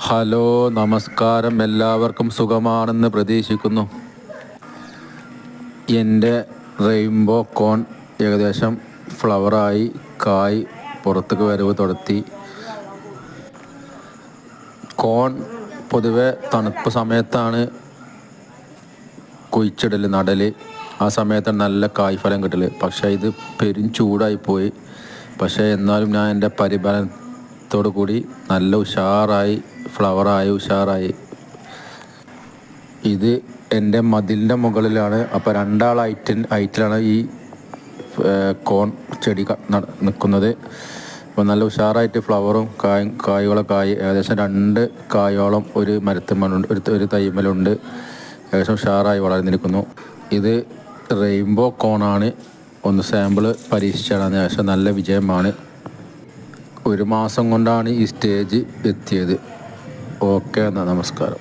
Hello, നമസ്കാരം. എല്ലാവർക്കും സുഖമാണെന്ന് പ്രതീക്ഷിക്കുന്നു. എൻ്റെ റെയിൻബോ കോൺ ഏകദേശം ഫ്ലവറായി, കായ് പുറത്തേക്ക് വരവ് തുടത്തി. കോൺ പൊതുവെ തണുപ്പ് സമയത്താണ് കുഴിച്ചിടൽ, നടൽ. ആ സമയത്താണ് നല്ല കായ്ഫലം കിട്ടൽ. പക്ഷേ ഇത് പെരും ചൂടായിപ്പോയി. പക്ഷേ എന്നാലും ഞാൻ എൻ്റെ പരിപാലനത്തോടു കൂടി നല്ല ഉഷാറായി, ഫ്ലവറായി, ഉഷാറായി. ഇത് എൻ്റെ മതിലിൻ്റെ മുകളിലാണ്. അപ്പോൾ ഹൈറ്റിലാണ് ഈ കോൺ ചെടി നിൽക്കുന്നത്. അപ്പോൾ നല്ല ഉഷാറായിട്ട് ഫ്ലവറും കായ്കളൊക്കെ ആയി. ഏകദേശം 2 കായോളം ഒരു മരത്തുമ്മലുണ്ട്, ഒരു തൈമലുണ്ട്. ഏകദേശം ഉഷാറായി വളർന്നിരിക്കുന്നു. ഇത് റെയിൻബോ കോണാണ്. ഒന്ന് സാമ്പിൾ പരീക്ഷിച്ചാണ്. ഏകദേശം നല്ല വിജയമാണ്. 1 മാസം കൊണ്ടാണ് ഈ സ്റ്റേജ് എത്തിയത്. ഓക്കെ, എന്നാൽ നമസ്കാരം.